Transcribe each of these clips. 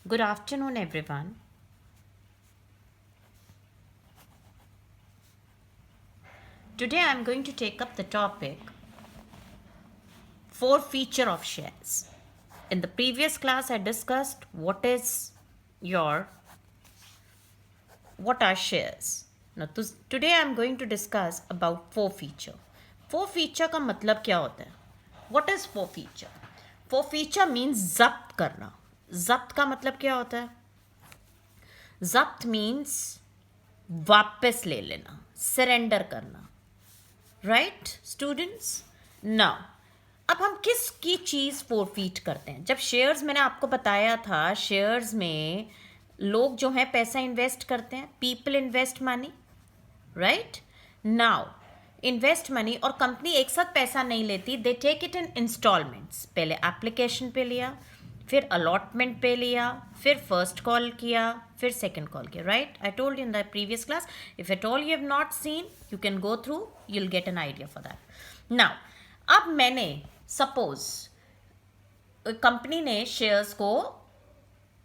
Good afternoon, everyone. Today I'm going to take up the topic forfeiture of shares. In the previous class, I discussed what are shares. Now, today I'm going to discuss about forfeiture. Forfeiture का मतलब क्या होता है? What is forfeiture? Forfeiture means जब्त करना. जब्त का मतलब क्या होता है? जब्त मीन्स वापस ले लेना, सरेंडर करना. Right students? नाउ अब हम किसकी चीज़ फोरफीट करते हैं? जब शेयर्स, मैंने आपको बताया था, शेयर्स में लोग जो है पैसा इन्वेस्ट करते हैं, people invest money. Right now invest money, और कंपनी एक साथ पैसा नहीं लेती. They take it in installments. पहले एप्लीकेशन पे लिया, फिर अलॉटमेंट पे लिया, फिर फर्स्ट कॉल किया, फिर सेकंड कॉल किया. Right, I told in the previous class. If at all you have not seen, you can go through, you will get an idea for that. Now अब मैंने suppose company ने shares को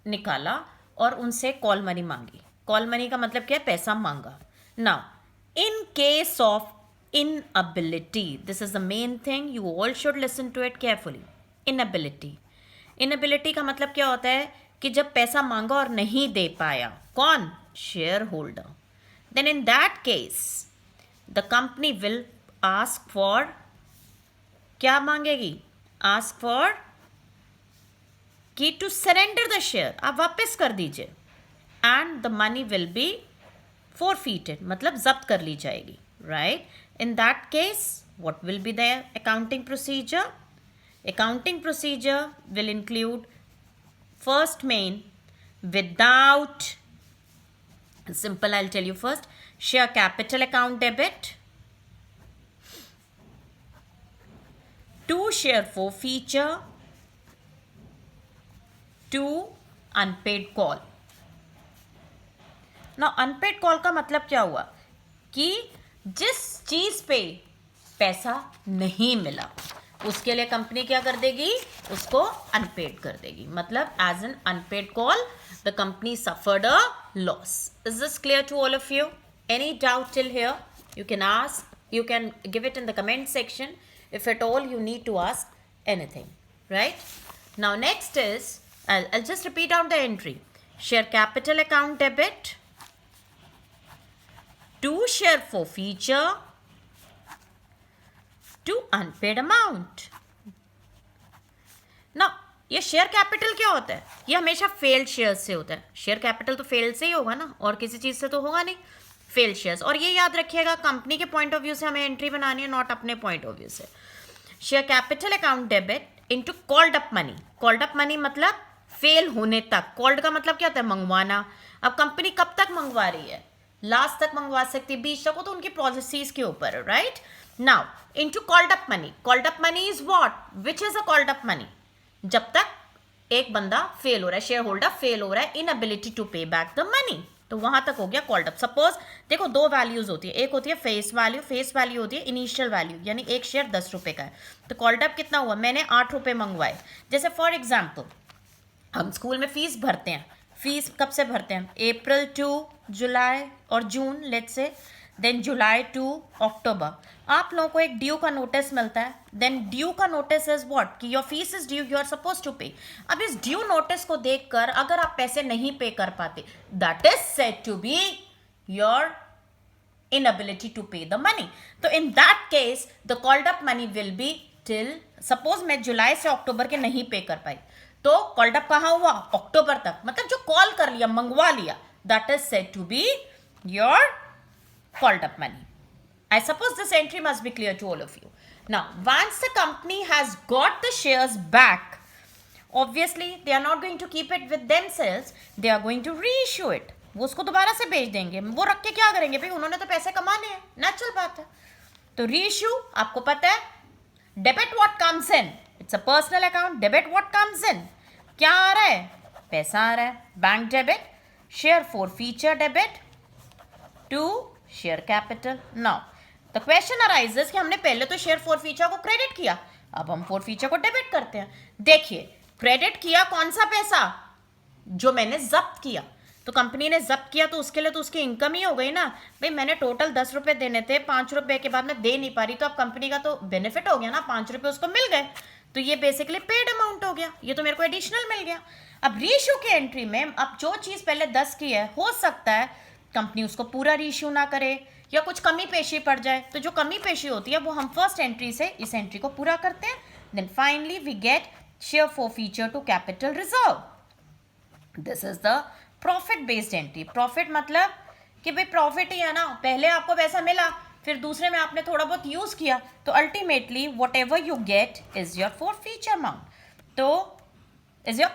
निकाला और उनसे call money मांगी. Call money का मतलब क्या है? पैसा मांगा. Now in case of inability, this is the main thing, you all should listen to it carefully. Inability का मतलब क्या होता है? कि जब पैसा मांगा और नहीं दे पाया. कौन? Shareholder. Then in that case the company will ask for, क्या मांगेगी? आस्क फॉर कि टू सरेंडर द शेयर, आप वापस कर दीजिए. And the money will be forfeited, मतलब जब्त कर ली जाएगी. Right, in that case what will be the accounting procedure? Accounting procedure will include, first main, without, simple, I'll tell you first, share capital account debit, to share forfeiture, to unpaid call. ना unpaid call का मतलब क्या हुआ? कि जिस चीज पे पैसा नहीं मिला उसके लिए कंपनी क्या कर देगी? उसको अनपेड कर देगी. मतलब as an unpaid call the company suffered a loss. Is this clear to all of you? Any doubt till here? You can ask, you can give it in the comment section if at all you need to ask anything. Right, now next is, I'll just repeat out the entry. Share capital account debit, to share forfeiture, to unpaid amount. Now ये share capital क्या होता है? ये हमेशा failed share से होता है. Share capital तो फेल्ड से ही होगा ना, और किसी चीज से तो होगा नहीं. Failed shares. और ये याद रखिएगा, कंपनी के पॉइंट ऑफ व्यू से हमें एंट्री बनानी है, नॉट अपने पॉइंट ऑफ व्यू से. Share capital account debit into called up money. Called up money मतलब फेल होने तक. कॉल्ड का मतलब क्या होता है? मंगवाना. अब कंपनी कब तक मंगवा रही है? लास्ट तक मंगवा सकती है, बीच तक, हो तो उनकी पॉलिसीज के ऊपर. Right, now into called up money. Called up money is what? Which is a called up money? जब तक एक बंदा फेल हो रहा है, शेयर होल्डर फेल हो रहा है, इनएबिलिटी टू पे बैक द मनी, तो वहां तक हो गया कॉल्ड अप. सपोज देखो, दो वैल्यूज होती है. एक होती है फेस वैल्यू. फेस वैल्यू होती है इनिशियल वैल्यू, यानी एक शेयर 10 रुपए का है. तो कॉल्ड अप कितना हुआ? मैंने 8 रुपए मंगवाए. जैसे फॉर एग्जाम्पल, हम स्कूल में फीस भरते हैं. फीस कब से भरते हैं? अप्रैल टू जुलाई और June, let's say. Then July to October. आप लोगों को एक ड्यू का नोटिस मिलता है. देन ड्यू का नोटिस इज व्हाट? कि your fees is due, you are suppose to pay. अब इस ड्यू नोटिस को देखकर अगर आप पैसे नहीं पे कर पाते, that is said to be your inability to pay the money. तो in that case the called up money will be till, suppose मैं जुलाई से अक्टूबर के नहीं पे कर पाई, तो कॉल्ड अप कहाँ हुआ? अक्टूबर तक. मतलब जो कॉल कर लिया, मंगवा लिया, that is said to be your called up money. I suppose this entry must be clear to all of you. Now, once the company has got the shares back, obviously they are not going to keep it with themselves, they are going to reissue it. वो उसको दोबारा से बेच देंगे. वो रख के क्या करेंगे भाई? उन्होंने तो पैसे कमाने हैं, नेचुरल बात है. तो रीइश्यू, आपको पता है, debit what comes in, it's a personal account. Debit what comes in, क्या आ रहा है? पैसा आ रहा है. Bank debit. Share forfeiture debit to share capital. Now the question arises कि हमने पहले तो शेयर फॉरफीचर को क्रेडिट किया, अब हम फॉरफीचर को डेबिट करते हैं. देखिए, क्रेडिट किया कौन सा पैसा? जो मैंने जब्त किया, तो कंपनी ने जब्त किया तो उसके लिए तो उसकी इनकम ही हो गई ना भाई। मैंने टोटल 10 रुपए देने थे, 5 रुपए के बाद मैं दे नहीं पा रही, तो अब कंपनी का तो बेनिफिट हो गया ना, 5 रुपए उसको मिल गए, तो ये बेसिकली पेड अमाउंट हो गया, ये तो मेरे को एडिशनल मिल गया। अब रीइश्यू के एंट्री में अब जो चीज़ पहले 10 की है, हो सकता है कंपनी उसको पूरा रीइश्यू ना करे या कुछ कमी पेशी पड़ जाए, तो जो कमी पेशी होती है वो हम फर्स्ट एंट्री से इस एंट्री को पूरा करते हैं। Then finally we get share forfeiture to capital reserve. This is the profit based entry. Profit मतलब कि भाई प्रॉफिट ही है ना, पहले आपको पैसा मिला, फिर दूसरे में आपने थोड़ा बहुत यूज किया, तो ultimately what ever you get is your forfeiture amount. तो इज योर,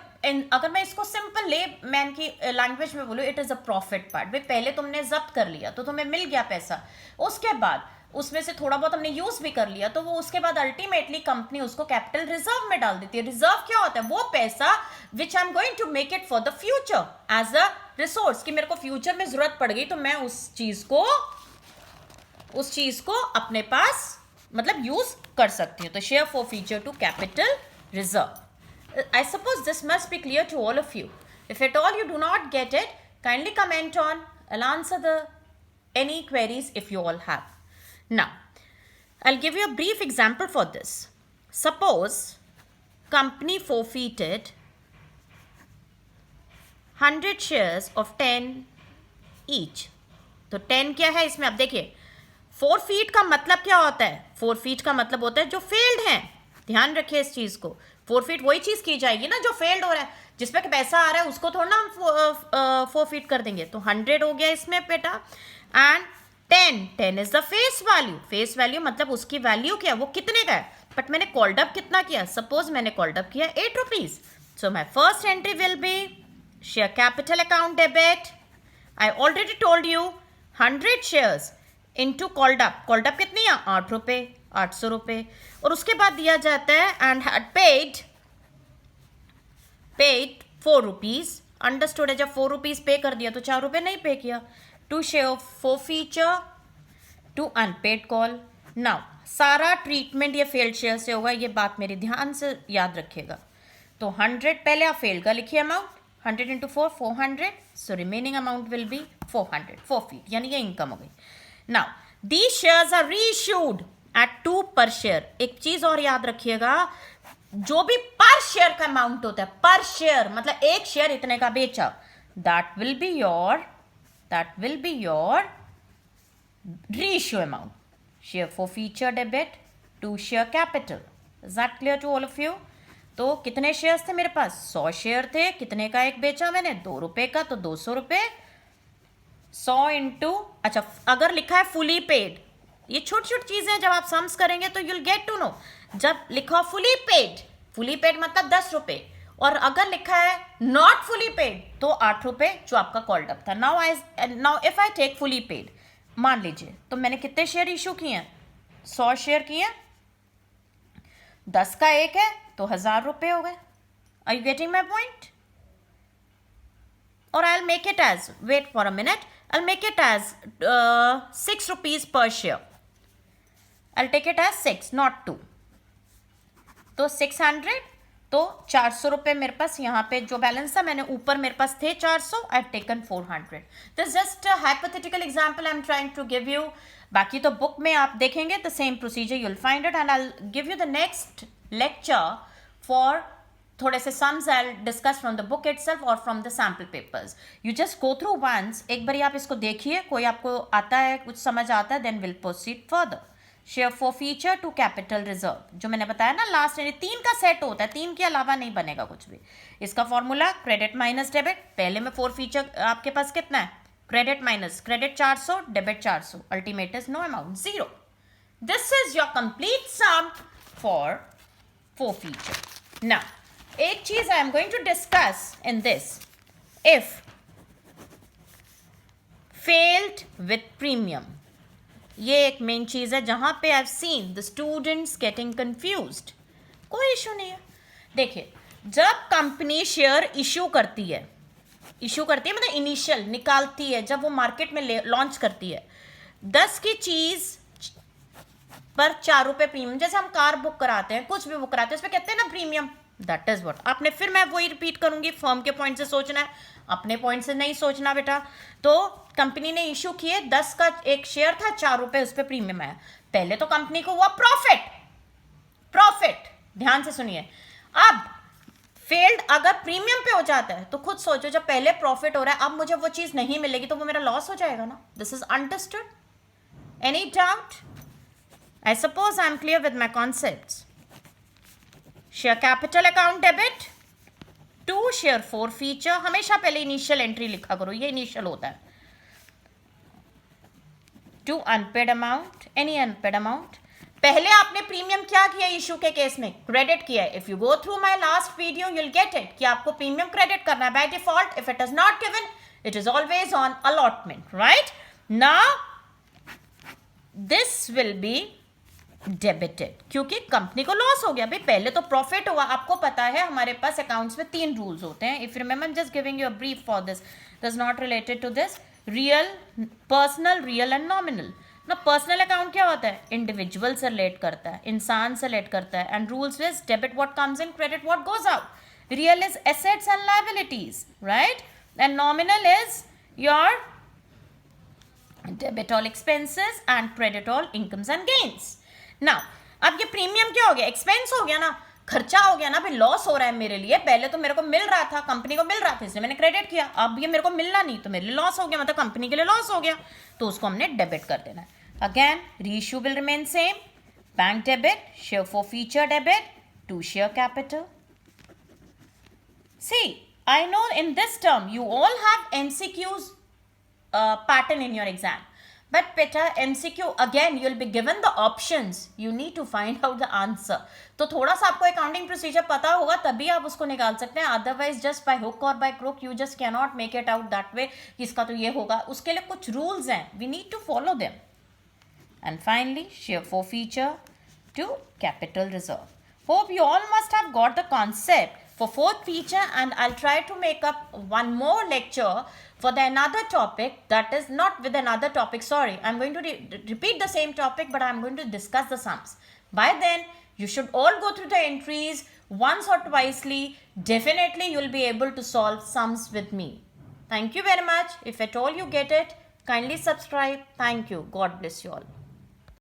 अगर मैं इसको सिंपल ले मैन की लैंग्वेज में बोलूँ, it is a profit part. भाई पहले तुमने जब्त कर लिया तो तुम्हें मिल गया पैसा, उसके बाद उसमें से थोड़ा बहुत हमने यूज भी कर लिया, तो वो उसके बाद अल्टीमेटली कंपनी उसको कैपिटल रिजर्व में डाल देती है। रिजर्व क्या होता है? वो पैसा which I am going to make it for the future as a resource, कि मेरे को फ्यूचर में जरूरत पड़ गई तो मैं उस चीज को अपने पास मतलब यूज कर सकती हूँ। तो share forfeiture to capital reserve. I suppose this must be clear to all of you. If at all you do not get it, kindly comment on. I'll answer any queries if you all have. Now, I'll give you a brief example for this. Suppose company forfeited 100 shares of 10 each. तो 10 क्या है इसमें? अब देखिए, forfeit का मतलब क्या होता है? forfeit का मतलब होता है जो failed हैं। ध्यान रखिए इस चीज को। फोरफीट वही चीज की जाएगी ना जो फेल्ड हो रहा है, जिसपे पैसा आ रहा है उसको थोड़ा ना हम फोरफीट कर देंगे। तो 100 हो गया इसमें बेटा, and 10 is the face value. Face value मतलब उसकी वैल्यू क्या है, वो कितने का है, बट मैंने कॉल्ड अप कितना किया? सपोज मैंने कॉल्ड अप किया 8 rupees. So my first entry will be share capital account debit. I already told you 100 shares into called up. Called up कितनी है? 8 रुपए, 800 रुपए, और उसके बाद दिया जाता है and had paid 4 rupees. Understood है? जब 4 रुपीज पे कर दिया तो 4 रुपए नहीं पे किया। To share forfeiture to unpaid call. Now सारा ट्रीटमेंट ये फेल्ड शेयर से होगा, ये बात मेरी ध्यान से याद रखिएगा। तो 100 पहले आप फेल्ड का लिखिए amount, 100 into 4 400, so remaining amount will be 400 forfeit, यानी ये इनकम हो गई। Now these shares are reissued at 2 per share. एक चीज और याद रखिएगा, जो भी पर शेयर का अमाउंट होता है, पर शेयर मतलब एक शेयर इतने का बेचा, that will be your reissue amount. Share forfeiture debit to share capital. Is that clear to all of you? तो कितने शेयर्स थे मेरे पास? 100 शेयर थे। कितने का एक बेचा मैंने? 2 रुपए का, तो 200 रुपए। 100 इंटू, अच्छा अगर लिखा है फुली पेड, ये छोटी छोटी चीजें जब आप सम्स करेंगे तो यूल गेट टू नो। जब लिखा फुली पेड मतलब 10 रुपए, और अगर लिखा है नॉट फुली पेड तो 8 रुपए जो आपका कॉल्ड अप था। Now if I take fully paid, मान लीजिए तो मैंने कितने शेयर इशू किए हैं? 100 शेयर किए, 10 का एक है तो 1000 रुपए हो गए। Are you getting my point? और I will make it as, wait for a minute, I will make it as 6 rupees per share. I'll take it as 6 not 2, तो 600, तो 400 रुपए मेरे पास यहाँ पे जो बैलेंस था, मैंने ऊपर मेरे पास थे 400, I have taken 400। This just hypothetical example I am trying to give you. बाकी तो बुक में आप देखेंगे the same procedure you will find it, and I will give you the next lecture for थोड़े से sums I will discuss from the book itself और from the sample papers. You just go through once, एक बार आप इसको देखिए, कोई आपको आता है, कुछ समझ आता है, then will proceed further. Share forfeiture to capital reserve, जो मैंने बताया ना लास्ट, 3 का सेट होता है, 3 के अलावा नहीं बनेगा कुछ भी। इसका फॉर्मूला क्रेडिट माइनस डेबिट। पहले में फॉरफीचर आपके पास कितना है? Credit minus credit 400, debit 400, ultimate is no amount 0। This is your complete sum for forfeiture. Now एक चीज I am going to discuss in this, if failed with premium, ये एक मेन चीज है जहां पे I have seen the students getting confused. कोई issue नहीं है। देखिए, जब कंपनी शेयर इशू करती है मतलब इनिशियल निकालती है, जब वो मार्केट में लॉन्च करती है, 10 की चीज पर 4 रुपए प्रीमियम। जैसे हम कार बुक कराते हैं, कुछ भी बुक कराते हैं, उसमें कहते हैं ना प्रीमियम, दैट इज व्हाट आपने, फिर मैं वही रिपीट करूंगी, फर्म के पॉइंट से सोचना है, अपने पॉइंट से नहीं सोचना बेटा। तो कंपनी ने इशू किए, 10 का एक शेयर था, 4 रुपए उस पर प्रीमियम आया, पहले तो कंपनी को हुआ प्रॉफिट, प्रॉफिट, ध्यान से सुनिए। अब फेल्ड अगर प्रीमियम पे हो जाता है तो खुद सोचो, जब पहले प्रॉफिट हो रहा है अब मुझे वो चीज नहीं मिलेगी तो वो मेरा लॉस हो जाएगा ना। This is understood? Any doubt? I suppose I am clear with my concepts. Share capital account debit to share forfeiture, हमेशा पहले इनिशियल एंट्री लिखा करो, ये इनिशियल होता है। To unpaid amount, any unpaid amount, पहले आपने प्रीमियम क्या किया इशू के केस में? क्रेडिट किया। If you go through my last video you will get it कि आपको प्रीमियम क्रेडिट करना है by default. If it is not given it is always on allotment, right? Now this will be debited क्योंकि company को loss हो गया। भाई पहले तो प्रॉफिट हुआ, आपको पता है हमारे पास अकाउंट्स में 3 रूल्स होते हैं। If remember, just giving you a brief for this, this not related to this. Real, personal, real and nominal ना। पर्सनल अकाउंट क्या होता है? इंडिविजुअल से रिलेट करता है, इंसान से रिलेट करता है। And rules is debit what comes in, credit what goes out. Real is assets and liabilities, right? And nominal is your debit all expenses and credit all incomes and gains. Now अब ये premium क्या हो गया? Expense हो गया ना, खर्चा हो गया ना, भाई लॉस हो रहा है मेरे लिए। पहले तो मेरे को मिल रहा था, कंपनी को मिल रहा था, इसलिए मैंने क्रेडिट किया। अब ये मेरे को मिलना नहीं तो मेरे लिए लॉस हो गया, मतलब कंपनी के लिए लॉस हो गया, तो उसको हमने डेबिट कर देना है। Again reissue will remain same, bank debit, share forfeiture debit to share capital. See, I know in this term you all have MCQs pattern in your exam. But Peter, MCQ again you'll be given the options. You need to find out the answer. तो थोड़ा सा आपको accounting procedure पता होगा तभी आप उसको निकाल सकते हैं। अदरवाइज जस्ट बाय हुक और by crook you just can not make it out that way कि इसका तो ये होगा। उसके लिए कुछ रूल्स हैं, we need to follow them. And finally share forfeiture to capital reserve. Hope you all must have got the concept for fourth feature, and I'll try to make up one more lecture for the another topic, that is not with another topic, sorry, I'm going to repeat the same topic but I'm going to discuss the sums. By then you should all go through the entries once or twicely. Definitely you'll be able to solve sums with me. Thank you very much. If at all you get it, kindly subscribe. Thank you. God bless you all.